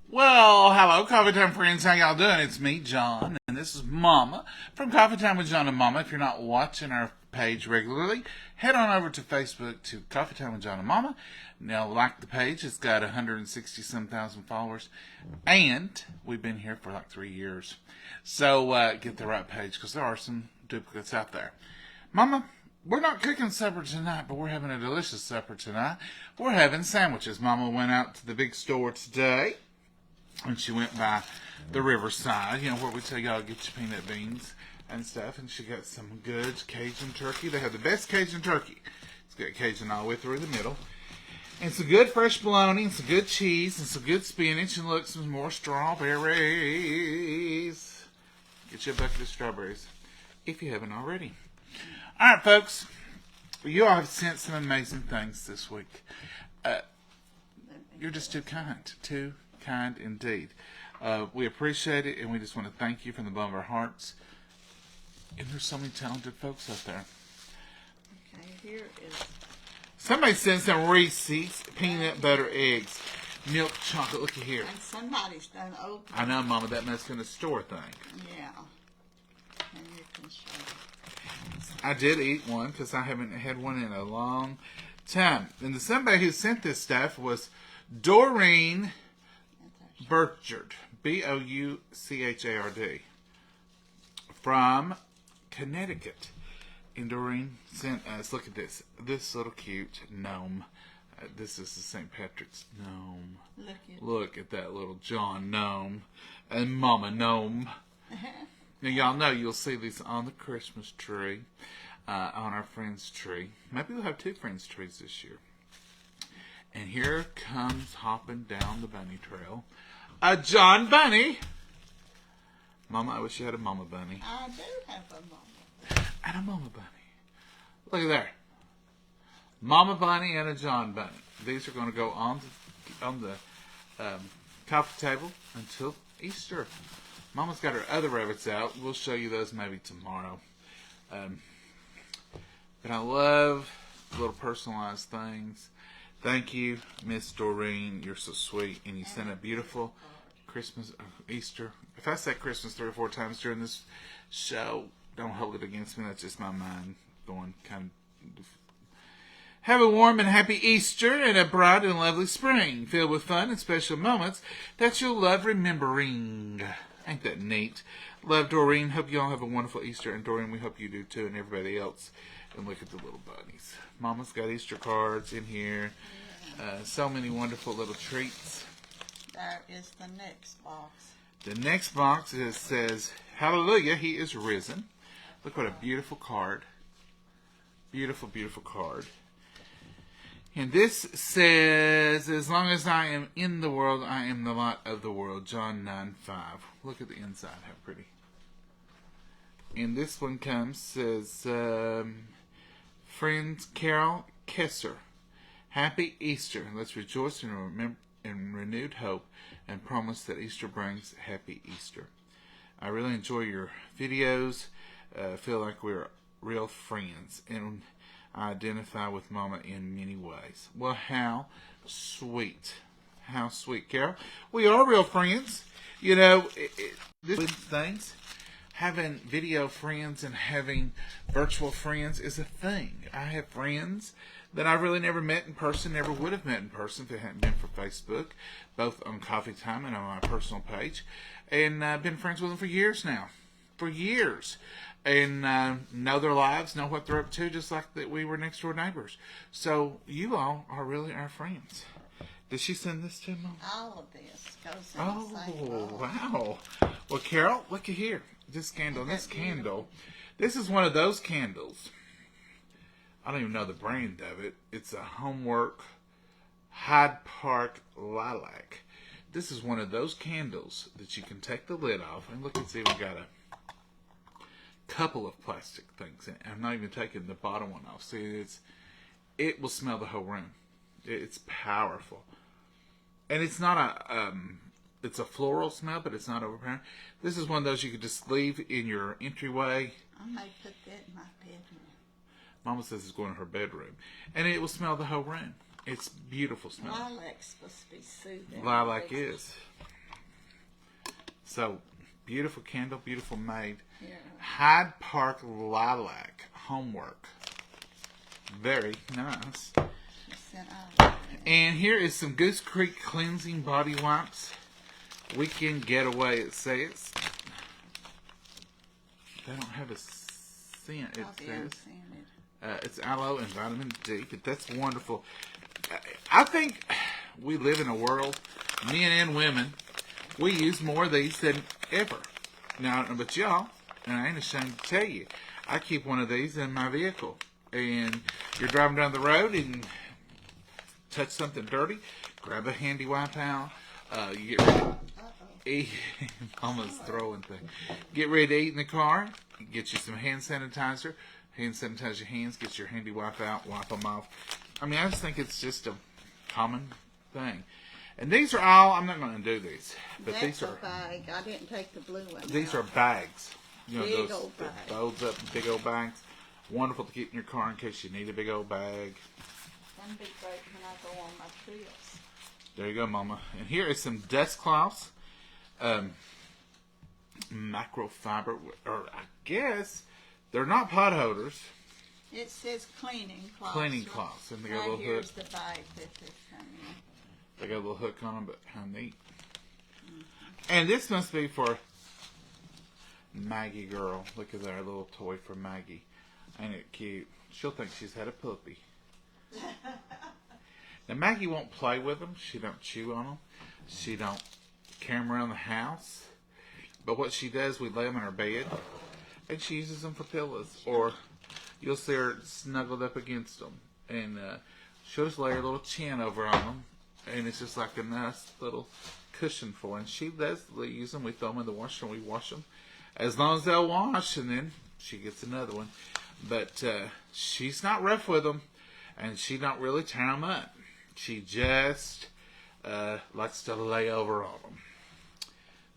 Well, hello, Coffee Time friends. How y'all doing? It's me, John, and this is Mama from Coffee Time with John and Mama. If you're not watching our page regularly, head on over to Facebook to Coffee Time with John and Mama. Now, like the page, it's got 160-some thousand followers, and we've been here for like 3 years. So get the right page because there are some duplicates out there. Mama, we're not cooking supper tonight, but we're having a delicious supper tonight. We're having sandwiches. Mama went out to the big store today. And she went by the riverside, where we tell y'all to get your peanut beans and stuff. And she got some good Cajun turkey. They have the best Cajun turkey. It's got Cajun all the way through the middle. And some good fresh bologna, and some good cheese, and some good spinach, and look, some more strawberries. Get you a bucket of strawberries, if you haven't already. All right, folks. You all have sent some amazing things this week. You're just too kind. Too kind indeed. We appreciate it, and we just want to thank you from the bottom of our hearts. And there's so many talented folks out there. Okay, here is... Somebody sent some Reese's peanut butter eggs, milk chocolate. Looky here. And somebody's done open. I know, Mama, that must have been a store thing. Yeah. And you can show. I did eat one because I haven't had one in a long time. And somebody who sent this stuff was Doreen Burchard, Bouchard, from Connecticut. And Doreen sent us, look at this little cute gnome. This is the St. Patrick's gnome. Look at that little John gnome and Mama gnome. Now, y'all know you'll see these on the Christmas tree, on our friend's tree. Maybe we'll have 2 friends' trees this year. And here comes hopping down the bunny trail a John Bunny. Mama, I wish you had a Mama Bunny. I do have a mama. And a Mama Bunny. Look at there. Mama Bunny and a John Bunny. These are going to go on the coffee table until Easter. Mama's got her other rabbits out. We'll show you those maybe tomorrow. But I love little personalized things. Thank you, Miss Doreen. You're so sweet. And you sent a beautiful Christmas, Easter. If I say Christmas 3 or 4 times during this show, don't hold it against me. That's just my mind going kind of. Have a warm and happy Easter and a bright and lovely spring filled with fun and special moments that you'll love remembering. Ain't that neat? Love, Doreen. Hope you all have a wonderful Easter. And Doreen, we hope you do too, and everybody else. And look at the little bunnies. Mama's got Easter cards in here. So many wonderful little treats. There is the next box. The next box says, Hallelujah, He is risen. Look what a beautiful card. Beautiful, beautiful card. And this says, as long as I am in the world, I am the light of the world. John 9:5. Look at the inside. How pretty. And this one says, friends Carol Kesser, Happy Easter. Let's rejoice in renewed hope and promise that Easter brings happy Easter. I really enjoy your videos. Feel like we're real friends. And I identify with Mama in many ways. Well, how sweet. How sweet, Carol. We are real friends. These things, having video friends and having virtual friends is a thing. I have friends that I really never met in person, never would have met in person if it hadn't been for Facebook, both on Coffee Time and on my personal page. And I've been friends with them for years now. For years. And know their lives, know what they're up to, just like that we were next door neighbors. So you all are really our friends. Did she send this to me? All of this goes in the same box. Wow. Well, Carol, look at here. This candle. This is one of those candles. I don't even know the brand of it. It's a Homework Hyde Park Lilac. This is one of those candles that you can take the lid off. And look, it's even got a couple of plastic things in it. I'm not even taking the bottom one off. See, it will smell the whole room. It's powerful. And it's not it's a floral smell, but it's not overpowering. This is one of those you could just leave in your entryway. I may put that in my bedroom. Mama says it's going to her bedroom. And it will smell the whole room. It's beautiful smell. Lilac's supposed to be soothing. Lilac is. So, beautiful candle, beautiful made. Yeah. Hyde Park Lilac homework. Very nice. She sent out. And here is some Goose Creek cleansing body wipes. Weekend getaway, it says. They don't have a scent, it Probably says. unscented. It's aloe and vitamin D, but that's wonderful. I think we live in a world, men and women, we use more of these than ever. Now, but y'all, and I ain't ashamed to tell you, I keep one of these in my vehicle. And you're driving down the road and touch something dirty, grab a handy wipe out. You get ready to eat. Mama's throwing things. Get ready to eat in the car. Get you some hand sanitizer. Hand sanitize your hands. Get your handy wipe out. Wipe them off. I mean, I just think it's just a common thing. And these are all, I'm not going to do these, but That's these a are bag. I didn't take the blue one. these out. are bags. You know, Big those old that bags. folds up big old bags. Wonderful to keep in your car in case you need a big old bag. Them be great when I go on my trips. There you go, Mama. And here is some dust cloths. Microfiber, or I guess they're not pot holders. It says cleaning cloths. Cleaning cloths, and they got a Right little here's hook. the bag that they come in. They got a little hook on them, but how neat. And this must be for Maggie girl. Look at that little toy for Maggie. Ain't it cute? She'll think she's had a puppy. Now Maggie won't play with them. She don't chew on them. She don't carry them around the house. But what she does, we lay them in her bed, and she uses them for pillows. Or you'll see her snuggled up against them, and she'll just lay her little chin over on them, and it's just like a nice little cushion for her. And she does use them. We throw them in the washer, and we wash them as long as they'll wash, and then she gets another one. But she's not rough with them, and she don't really tear them up. She just likes to lay over on them.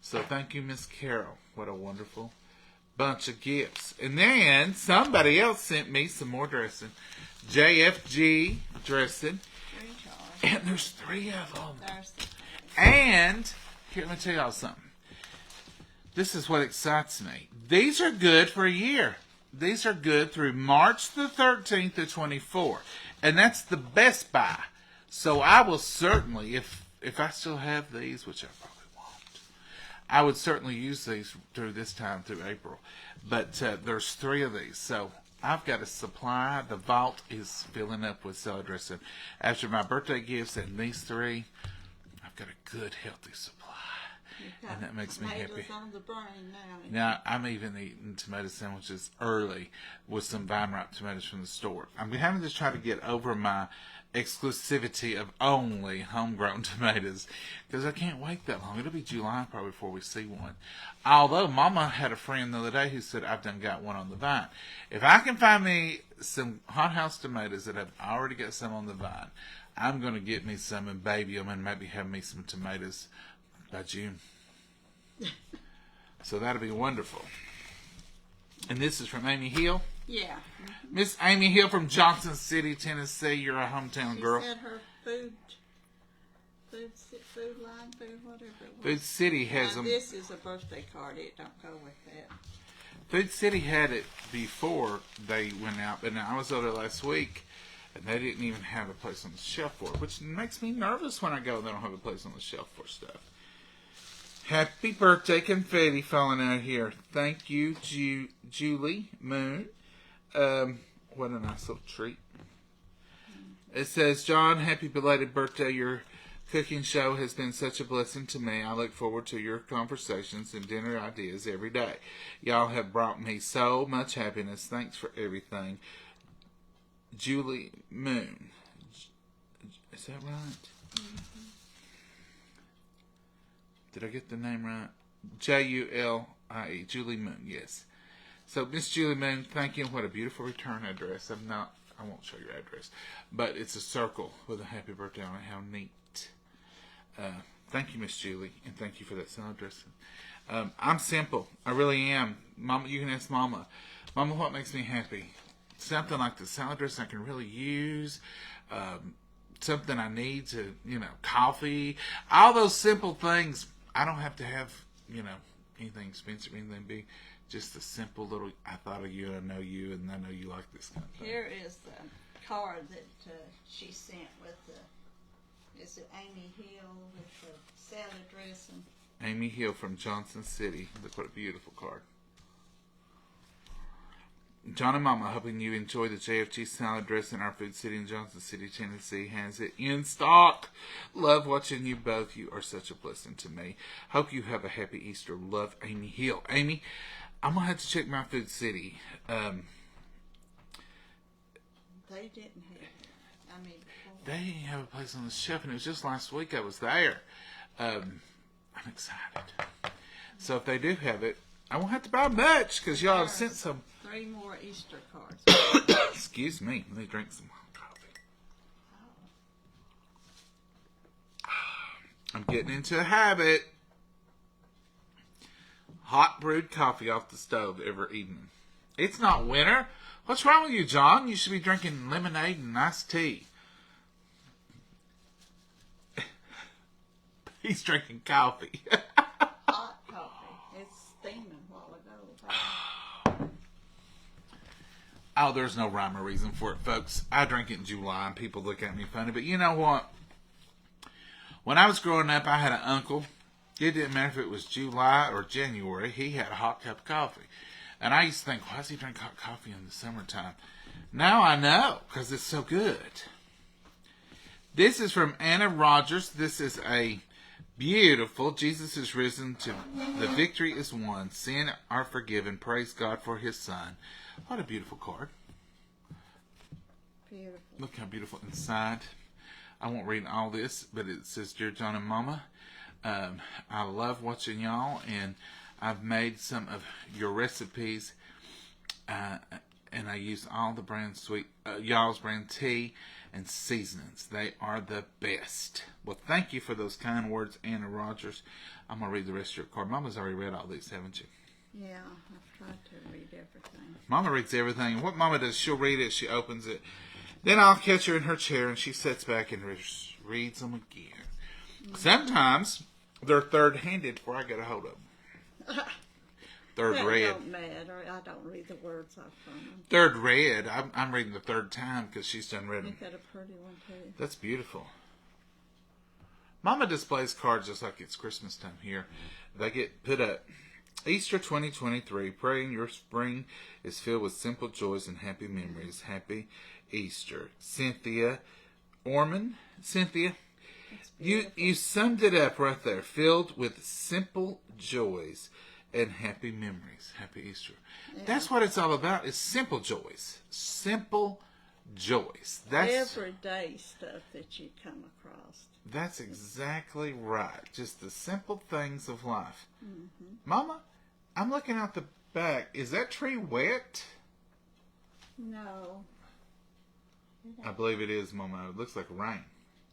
So thank you, Miss Carol. What a wonderful bunch of gifts. And then somebody else sent me some more dressing. JFG dressing. 3 jars. And there's 3 of them. There's the And here, let me tell y'all something. This is what excites me. These are good for a year. These are good through March the 13th to 24. And that's the best buy. So I will certainly, if I still have these, which I probably won't, I would certainly use these through this time through April. But there's 3 of these. So I've got a supply. The vault is filling up with salad dressing. After my birthday gifts and these 3, I've got a good, healthy supply. You've got And that makes me tomatoes happy. on the brain now. Now, I'm even eating tomato sandwiches early with some vine ripe tomatoes from the store. I'm having to try to get over my exclusivity of only homegrown tomatoes because I can't wait that long. It'll be July probably before we see one. Although Mama had a friend the other day who said, I've done got one on the vine. If I can find me some hothouse tomatoes that have already got some on the vine, I'm going to get me some and baby them and maybe have me some tomatoes by June. So that'll be wonderful. And this is from Amy Hill. Yeah. Miss Amy Hill from Johnson City, Tennessee. You're a hometown She girl. said her food line, whatever it was. Food City has Now, them. this is a birthday card. It don't go with that. Food City had it before they went out, but I was over there last week, and they didn't even have a place on the shelf for it, which makes me nervous when I go and they don't have a place on the shelf for stuff. Happy birthday confetti falling out here. Thank you, Julie Moon. What a nice little treat. It says, John, happy belated birthday. Your cooking show has been such a blessing to me. I look forward to your conversations and dinner ideas every day. Y'all have brought me so much happiness. Thanks for everything. Julie Moon. Is that right? Mm-hmm. Did I get the name right? Julie. Julie Moon, yes. So, Miss Julie Moon, thank you. What a beautiful return address. I won't show your address, but it's a circle with a happy birthday on it. How neat. Thank you, Miss Julie, and thank you for that salad dressing. I'm simple. I really am. Mama, you can ask Mama. Mama, what makes me happy? Something like the salad dressing I can really use. Something I need to, coffee. All those simple things. I don't have to have anything expensive, anything big. Just a simple little, I thought of you, I know you, and I know you like this kind of thing. Here is the card that she sent with is it Amy Hill with the salad dressing? Amy Hill from Johnson City. Look what a beautiful card. John and Mama, hoping you enjoy the JFG salad dressing. Our Food City in Johnson City, Tennessee has it in stock. Love watching you both. You are such a blessing to me. Hope you have a happy Easter. Love, Amy Hill. Amy, I'm going to have to check my Food City. They didn't have it. They have a place on the shelf, and it was just last week I was there. I'm excited. So if they do have it, I won't have to buy much because y'all have sent some. 3 more Easter cards. Excuse me. Let me drink some coffee. I'm getting into a habit. Hot brewed coffee off the stove every evening. It's not winter. What's wrong with you, John? You should be drinking lemonade and iced tea. He's drinking coffee. Hot coffee. It's steaming a while ago. Oh, there's no rhyme or reason for it, folks. I drink it in July and people look at me funny. But you know what? When I was growing up, I had an uncle. It didn't matter if it was July or January. He had a hot cup of coffee. And I used to think, why does he drink hot coffee in the summertime? Now I know, because it's so good. This is from Anna Rogers. This is a beautiful, Jesus is risen, the victory is won, sin are forgiven, praise God for his son. What a beautiful card. Beautiful. Look how beautiful inside. I won't read all this, but it says, Dear John and Mama, I love watching y'all, and I've made some of your recipes, and I use all the brand y'all's brand tea and seasonings. They are the best. Well, thank you for those kind words, Anna Rogers. I'm going to read the rest of your card. Mama's already read all these, haven't you? Yeah, I've tried to read everything. Mama reads everything. And what Mama does, she'll read it, she opens it. Then I'll catch her in her chair, and she sits back and reads them again. Mm-hmm. Sometimes they're third-handed before I get a hold of them. Third read. Don't matter. I don't read the words off from them. Third read. I'm reading the third time because she's done read them. You've got a pretty one too. That's beautiful. Mama displays cards just like it's Christmas time here. They get put up. Easter 2023. Praying your spring is filled with simple joys and happy memories. Happy Easter. Cynthia Orman. Cynthia, you summed it up right there. Filled with simple joys and happy memories. Happy Easter. Yeah. That's what it's all about, is simple joys. Simple joys. That's everyday stuff that you come across. That's exactly right. Just the simple things of life. Mm-hmm. Mama, I'm looking out the back. Is that tree wet? No. I believe it is, Mama. It looks like rain.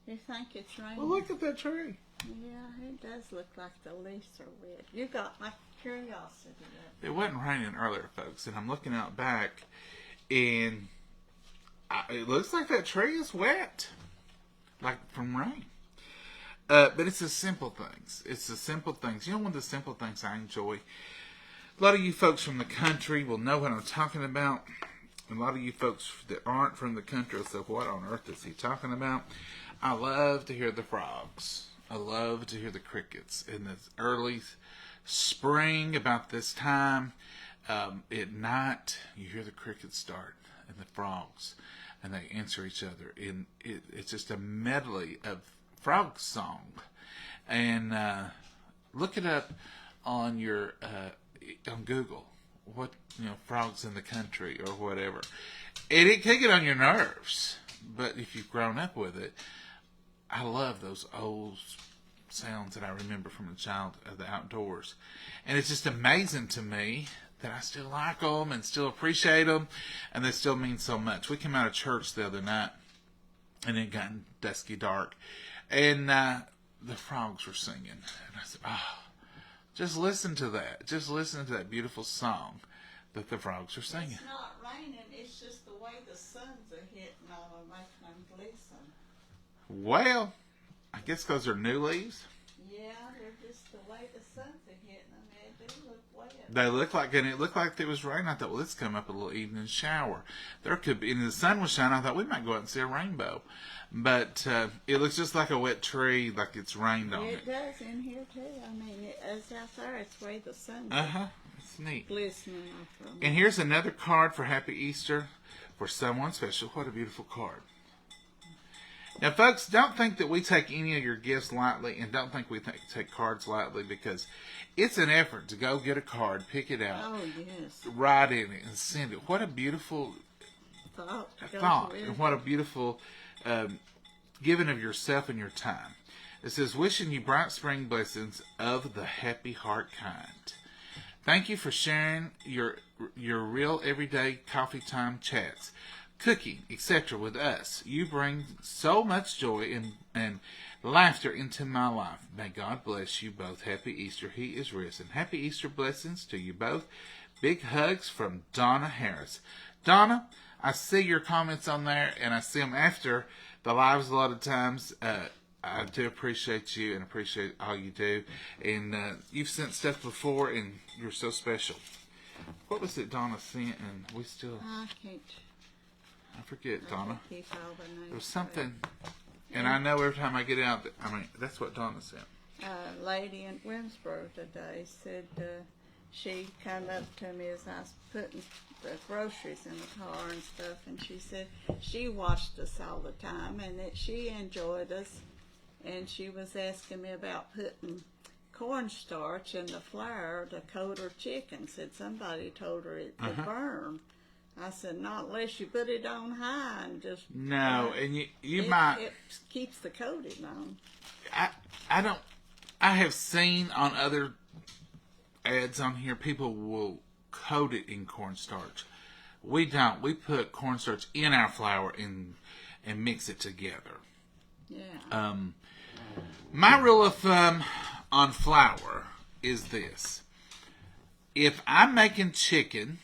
You think it's raining? Well, look at that tree. Yeah, it does look like the leaves are wet. You got my curiosity up. It wasn't raining earlier, folks, and I'm looking out back, and it looks like that tree is wet, like from rain. But it's the simple things. It's the simple things. You know, one of the simple things I enjoy. A lot of you folks from the country will know what I'm talking about. A lot of you folks that aren't from the country will say, what on earth is he talking about? I love to hear the frogs. I love to hear the crickets in the early spring. About this time at night, you hear the crickets start and the frogs, and they answer each other. And it's just a medley of frog song. And look it up on your on Google. What, frogs in the country or whatever. And it can get on your nerves, but if you've grown up with it, I love those old sounds that I remember from a child of the outdoors. And it's just amazing to me that I still like them and still appreciate them, and they still mean so much. We came out of church the other night, and it got dusky dark, and the frogs were singing. And I said, just listen to that. Just listen to that beautiful song that the frogs are singing. It's not raining. It's just the way the suns are hitting on them, making them glisten. Well, I guess because they're new leaves. Yeah, they're just the way the sun's hitting them, they do look wet. They look like, and it looked like it was raining. I thought, well, let's come up a little evening shower. There could be, and the sun was shining. I thought we might go out and see a rainbow. But it looks just like a wet tree, like it's rained on it. It does in here too. I mean, it's out there. It's where the sun's It's neat. glistening off of And them. here's another card for Happy Easter for someone special. What a beautiful card. Now, folks, don't think that we take any of your gifts lightly, and don't think we take cards lightly, because it's an effort to go get a card, pick it out, Oh, yes. write in it, and send it. What a beautiful thought, and what a beautiful giving of yourself and your time. It says, wishing you bright spring blessings of the happy heart kind. Thank you for sharing your real everyday coffee time chats, cooking, etc. with us. You bring so much joy and laughter into my life. May God bless you both. Happy Easter. He is risen. Happy Easter blessings to you both. Big hugs from Donna Harris. Donna, I see your comments on there, and I see them after the lives a lot of times. I do appreciate you and appreciate all you do. And you've sent stuff before, and you're so special. What was it Donna sent? And we still... I can't. I forget, Donna. Keep all the names There was something, and I know every time I get out, I mean, that's what Donna sent. A lady in Williamsburg today said she come up to me as I was putting the groceries in the car and stuff, and she said she watched us all the time and that she enjoyed us, and she was asking me about putting cornstarch in the flour to coat her chicken. Said somebody told her it could burn. I said, not unless you put it on high and just... No, and you it, might... It keeps the coating on. I have seen on other ads on here, people will coat it in cornstarch. We don't. We put cornstarch in our flour and mix it together. Yeah. My rule of thumb on flour is this. If I'm making chicken,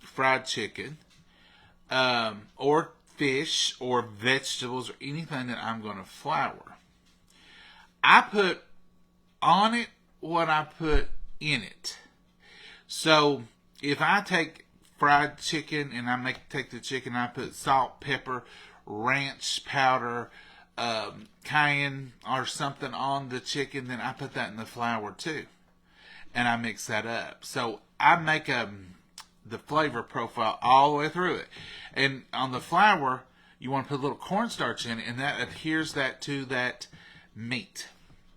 fried chicken, or fish, or vegetables, or anything that I'm going to flour, I put on it what I put in it. So if I take fried chicken and I take the chicken, I put salt, pepper, ranch powder, cayenne or something on the chicken, then I put that in the flour too, and I mix that up. So I make the flavor profile all the way through it. And on the flour, you want to put a little cornstarch in it, and that adheres that to that meat,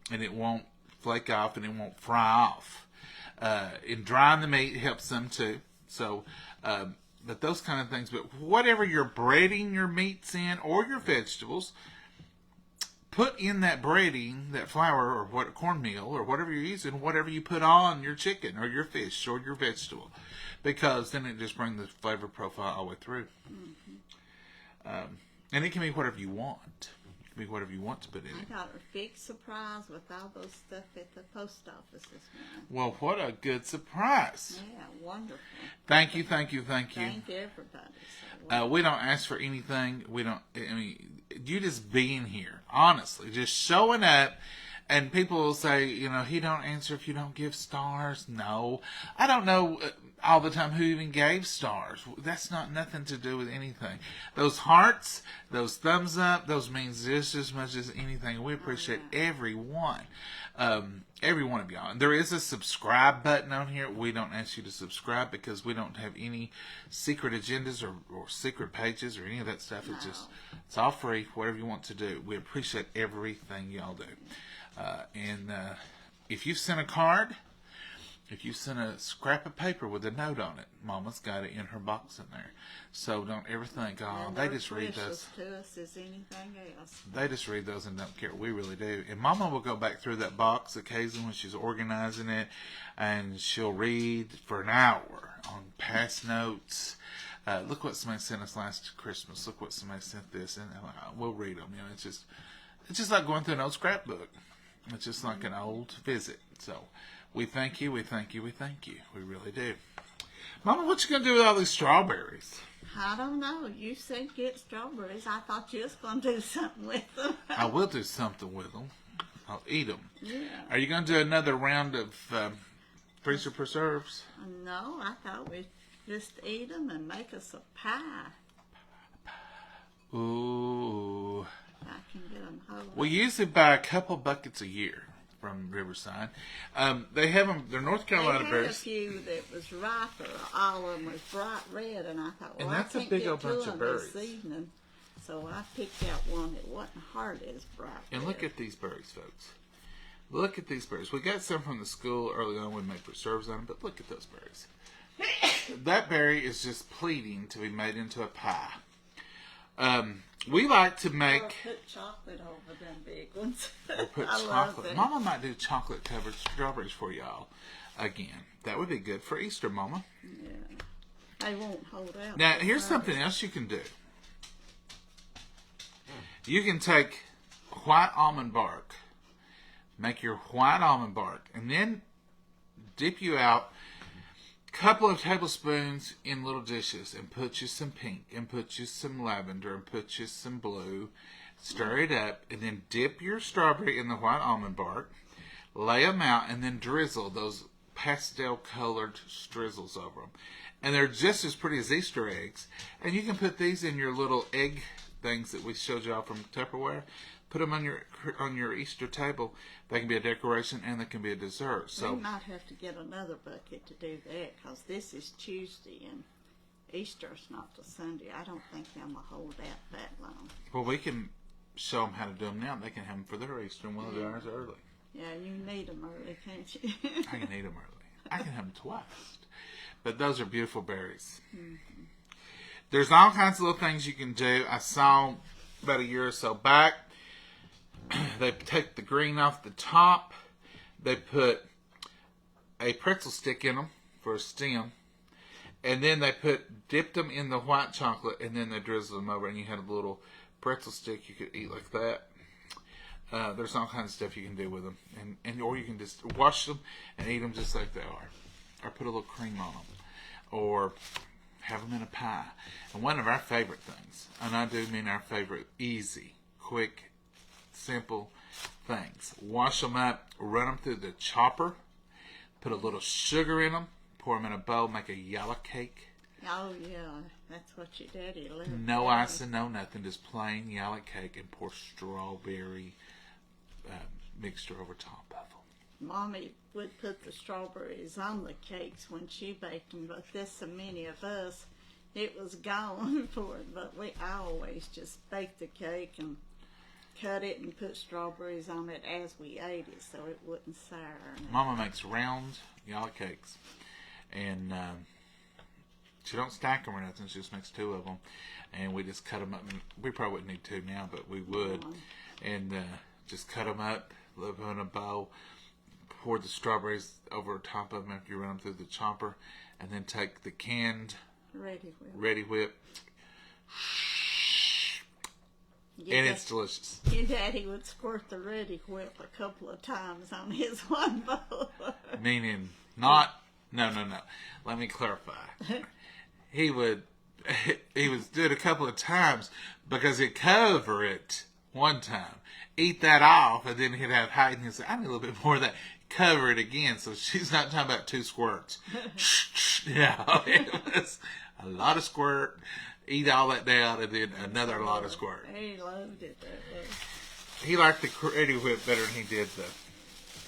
and it won't flake off and it won't fry off. And drying the meat helps them too. So, but those kind of things. But whatever you're breading your meats in or your vegetables, put in that breading, that flour or what cornmeal or whatever you're using, whatever you put on your chicken or your fish or your vegetable, because then it just brings the flavor profile all the way through. Mm-hmm. And it can be whatever you want. It can be whatever you want to put in it. I got a big surprise with all those stuff at the post office this morning. Well, what a good surprise. Yeah, wonderful. Thank you, thank you, thank you. Thank everybody. So We don't ask for anything. We don't, I mean, you just being here, honestly, just showing up. And people will say, you know, he don't answer if you don't give stars. No, I don't know all the time who even gave stars. That's not nothing to do with anything. Those hearts, those thumbs up, those means just as much as anything. We appreciate every one of y'all. And there is a subscribe button on here. We don't ask you to subscribe because we don't have any secret agendas or secret pages or any of that stuff. It's just, it's all free, whatever you want to do. We appreciate everything y'all do. And if you sent a card, if you sent a scrap of paper with a note on it, Mama's got it in her box in there. So don't ever think, oh, and they they're just read those. precious to us as anything else. They just read those and don't care. We really do. And Mama will go back through that box occasionally when she's organizing it, and she'll read for an hour on past notes. Look what somebody sent us last Christmas. Look what somebody sent this, and we'll read them. You know, it's just like going through an old scrapbook. It's just like an old visit. So we thank you, we thank you, we thank you. We really do. Mama, what you going to do with all these strawberries? I don't know. You said get strawberries. I thought you was going to do something with them. I will do something with them. I'll eat them. Yeah. Are you going to do another round of freezer preserves? No, I thought we'd just eat them and make us a pie. Ooh. I can get them whole. We usually buy a couple buckets a year from Riverside. They have them. They're North Carolina They had berries. a few that was riper. All of them was bright red, and I thought, well, And that's I a can't big get old to bunch of them this berries. evening. So I picked out one that wasn't hard as bright And red. look at these berries, folks. Look at these berries. We got some from the school early on. We made preserves on them, but look at those berries. That berry is just pleading to be made into a pie. We like to Or make... put chocolate over them big ones. Or put I love chocolate. them. Mama might do chocolate-covered strawberries for y'all again. That would be good for Easter, Mama. Yeah. They won't hold out. Now, for here's time. something else you can do. You can take white almond bark, make your white almond bark, and then dip you out a couple of tablespoons in little dishes and put you some pink and put you some lavender and put you some blue. Stir it up and then dip your strawberry in the white almond bark, lay them out, and then drizzle those pastel colored drizzles over them. And they're just as pretty as Easter eggs. And you can put these in your little egg things that we showed y'all from Tupperware. Put them on your Easter table. They can be a decoration and they can be a dessert. So We might have to get another bucket to do that, because this is Tuesday and Easter's not till Sunday. I don't think them will hold out that long. well, we can show them how to do them now. They can have them for their Easter and we'll do ours early. Yeah, you need them early, can't you? I can eat them early. I can have them twice. But those are beautiful berries. Mm-hmm. There's all kinds of little things you can do. I saw about a year or so back, they take the green off the top. They put a pretzel stick in them for a stem. And then they dipped them in the white chocolate, and then they drizzled them over, and you had a little pretzel stick you could eat like that. There's all kinds of stuff you can do with them. Or you can just wash them and eat them just like they are. Or put a little cream on them. Or have them in a pie. And one of our favorite things, and I do mean our favorite, easy, quick, simple things. Wash them up, run them through the chopper, put a little sugar in them, pour them in a bowl, make a yellow cake. Oh, yeah, that's what your daddy loved. No icing, no nothing, just plain yellow cake, and pour strawberry mixture over top of them. Mommy would put the strawberries on the cakes when she baked them, but there's so many of us, it was gone for it. But I always just baked the cake and cut it and put strawberries on it as we ate it, so it wouldn't sour. Mama makes round yellow cakes, and she don't stack them or nothing. She just makes two of them, and we just cut them up. And we probably wouldn't need two now, but we would. And just cut them up, leave them in a bowl, pour the strawberries over top of them after you run them through the chopper, and then take the canned Ready Whip, and it's delicious. Your daddy would squirt the Ready Whip a couple of times on his one bowl. Meaning not, no. Let me clarify. He was do it a couple of times because he'd cover it one time, eat that off, and then he'd have Hayden and say, I need a little bit more of that. Cover it again. So she's not talking about 2 squirts. Yeah, it was a lot of squirt. Eat all that down, and then another lot of squirt. He loved it that way. He liked the Ready Whip better than he did the...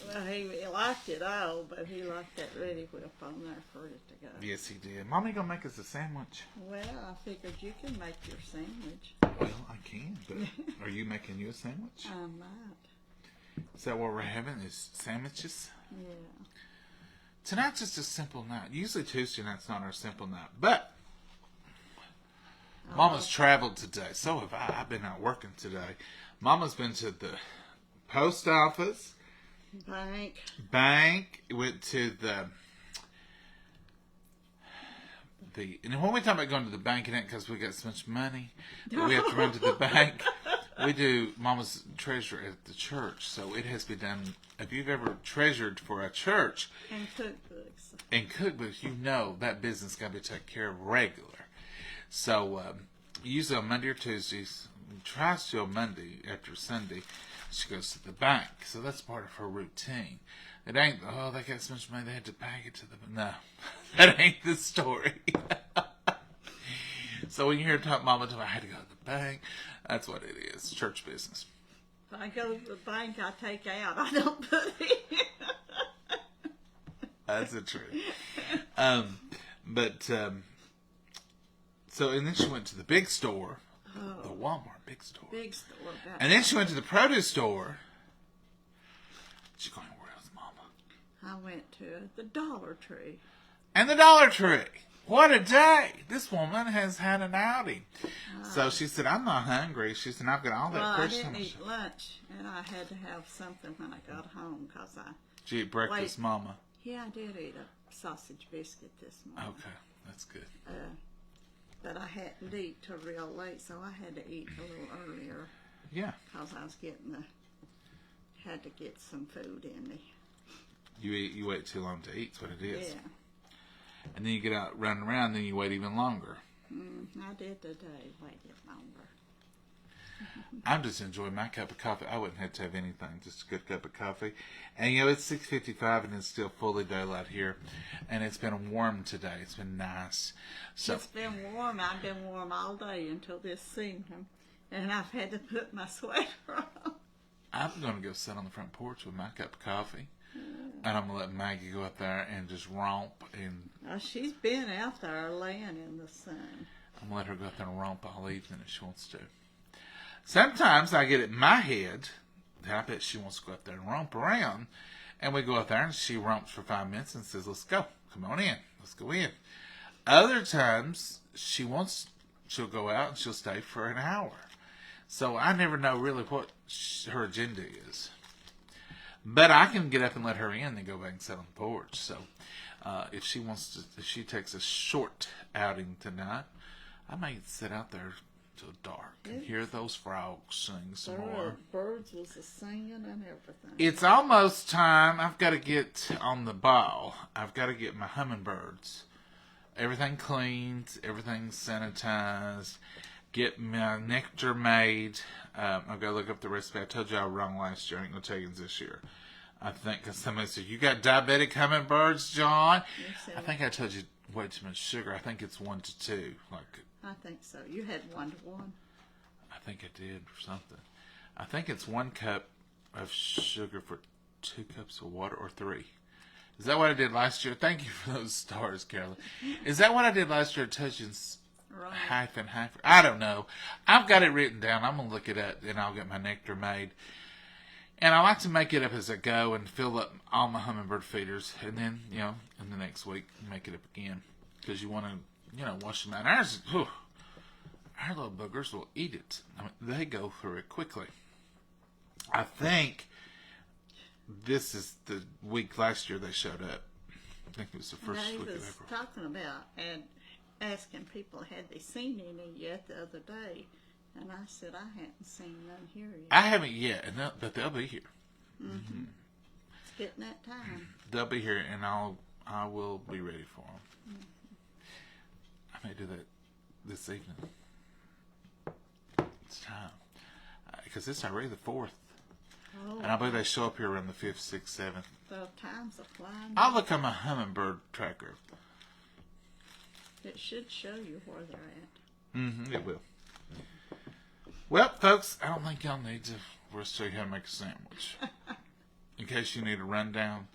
Well, he liked it all, but he liked that Ready Whip on there for it to go. Yes, he did. Mommy gonna make us a sandwich? Well, I figured you can make your sandwich. Well, I can, but are you making you a sandwich? I might. Is that what we're having, is sandwiches? Yeah. Tonight's just a simple night. Usually Tuesday night's not our simple night, but Mama's traveled today. So have I. I've been out working today. Mama's been to the post office, bank, went to the and when we talk about going to the bank, it ain't because we got so much money that we have to run to the bank. We do Mama's treasure at the church, so it has been done. If you've ever treasured for a church And cookbooks. and cookbooks, you know that business got to be taken care of regular. So usually on Monday or Tuesdays, tries to on Monday after Sunday. She goes to the bank, so that's part of her routine. It ain't, oh, they got so much money they had to pack it to the... No, that ain't the story. So when you hear Mama talk, I had to go to the bank, that's what it is, church business. If I go to the bank, I take out. I don't put in. That's the truth. So, and then she went to the big store, the Walmart big store. Big store. And then she went to the produce store. She's going, where else, Mama? I went to the Dollar Tree. And the Dollar Tree. What a day. This woman has had an outing. So she said, I'm not hungry. She said, I've got all that I Christmas. didn't eat lunch, and I had to have something when I got home because I... Did you eat breakfast, Mama? Yeah, I did eat a sausage biscuit this morning. Okay, that's good. But I hadn't eaten till real late, so I had to eat a little earlier. Yeah. Because I was had to get some food in me. You wait too long to eat, is what it is. Yeah. And then you get out running around, then you wait even longer. I did today, waited longer. I'm just enjoying my cup of coffee. I wouldn't have to have anything, just a good cup of coffee. And you know, it's 6:55 and it's still fully daylight here. And it's been warm today. It's been nice. So It's been warm. I've been warm all day until this evening. And I've had to put my sweater on. I'm going to go sit on the front porch with my cup of coffee. And I'm going to let Maggie go up there and just romp. And She's been out there laying in the sun. I'm going to let her go up there and romp all evening if she wants to. Sometimes I get it in my head that I bet she wants to go up there and romp around. And we go up there and she romps for 5 minutes and says, let's go. Come on in. Let's go in. Other times she'll go out and she'll stay for an hour. So I never know really what her agenda is. But I can get up and let her in and go back and sit on the porch. So if she takes a short outing tonight, I may sit out there till dark and hear those frogs sing some more. Birds was singing and everything. It's almost time. I've got to get on the ball. I've got to get my hummingbirds. Everything cleaned, everything sanitized. Get my nectar made. I've got to look up the recipe. I told you I was wrong last year. I ain't going to tell you this year. I think, because somebody said, you got diabetic hummingbirds, John? I think I told you way too much sugar. I think it's 1 to 2. I think so. You had 1 to 1. I think I did or something. I think it's 1 cup of sugar for 2 cups of water, or 3. Is that what I did last year? Thank you for those stars, Carolyn. Is that what I did last year? Touching Right. half and half. I don't know. I've got it written down. I'm going to look it up, and I'll get my nectar made. And I like to make it up as I go and fill up all my hummingbird feeders. And then, in the next week, make it up again. Because you want to, wash them out. Our little boogers will eat it. I mean, they go through it quickly. I think this is the week last year they showed up. I think it was the first They week of was April. talking about and asking people had they seen any yet the other day. And I said, I hadn't seen none here yet. I haven't yet, but they'll be here. Mm-hmm. It's getting that time. They'll be here, and I will be ready for them. Mm-hmm. I may do that this evening. It's time. Because it's already the 4th. Oh, And I believe they show up here around the 5th, 6th, 7th. the times are flying. I'll look on my hummingbird tracker. It should show you where they're at. Mm-hmm, it will. Well, folks, I don't think y'all need to show you how to make a sandwich. In case you need a rundown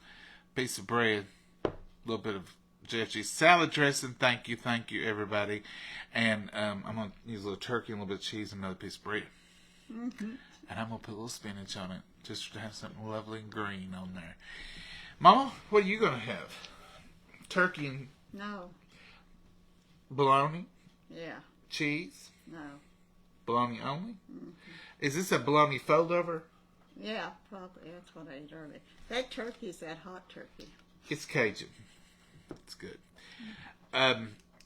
piece of bread, a little bit of JFG salad dressing. Thank you, everybody. And I'm going to use a little turkey and a little bit of cheese and another piece of bread. Mm-hmm. And I'm going to put a little spinach on it, just to have something lovely and green on there. Mama, what are you going to have? Turkey and No. bologna? Yeah. Cheese? No. Bologna only? Mm-hmm. Is this a bologna fold over? Yeah, probably. That's what I ate earlier. That turkey's that hot turkey. It's Cajun. It's good.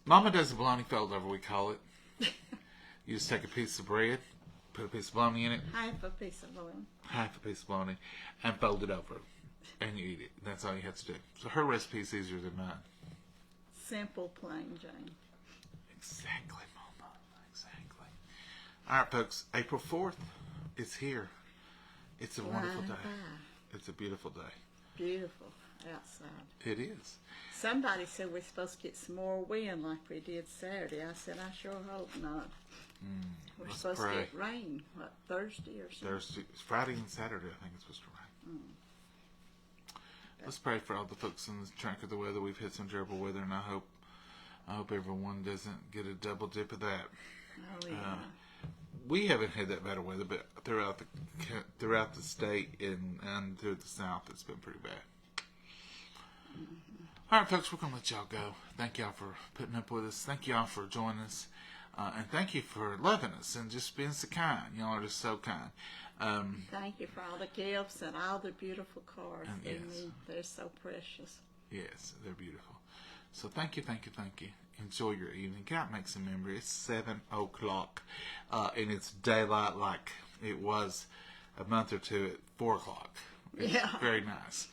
Mama does a bologna fold over, we call it. You just take a piece of bread, put a piece of bologna in it, Half a piece of bologna. half a piece of bologna, and fold it over. And you eat it. That's all you have to do. So her recipe is easier than mine. Simple, plain Jane. Exactly, Mama. Exactly. All right, folks. April 4th is here. It's a wonderful Flying day. by. It's a beautiful day. Beautiful outside. It is. Somebody said we're supposed to get some more wind like we did Saturday. I said, I sure hope not. We're let's supposed pray. to get rain, what, Thursday or something? Thursday, Friday, and Saturday. I think it's supposed to rain. Let's pray for all the folks in the track of the weather. We've had some terrible weather, and I hope everyone doesn't get a double dip of that. Oh, yeah. We haven't had that bad of weather, but throughout the state and through the South, it's been pretty bad. All right, folks, we're going to let y'all go. Thank y'all for putting up with us. Thank y'all for joining us. And thank you for loving us and just being so kind. Y'all are just so kind. Thank you for all the gifts and all the beautiful cards. And yes. They're so precious. Yes, they're beautiful. So thank you. Enjoy your evening. Get out and make some memories. It's 7 o'clock. And it's daylight like it was a month or two at 4 o'clock. It's very nice.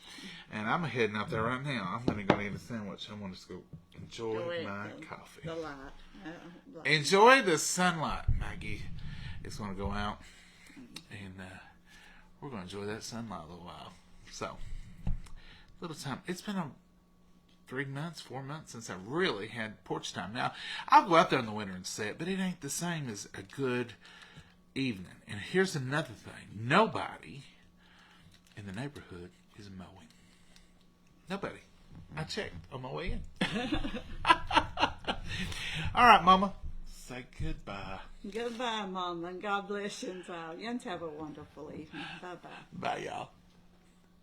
And I'm heading out there right now. I'm going to go eat a sandwich. I want to go enjoy my coffee. The light. Enjoy the sunlight, Maggie. It's going to go out. And we're going to enjoy that sunlight a little while. So, little time. It's been 4 months since I really had porch time. Now, I'll go out there in the winter and set, but it ain't the same as a good evening. And here's another thing. Nobody in the neighborhood is mowing. Nobody. I checked on my way in. All right, Mama. Say goodbye. Goodbye, Mom, and God bless you all. You have a wonderful evening. Bye-bye. Bye, y'all.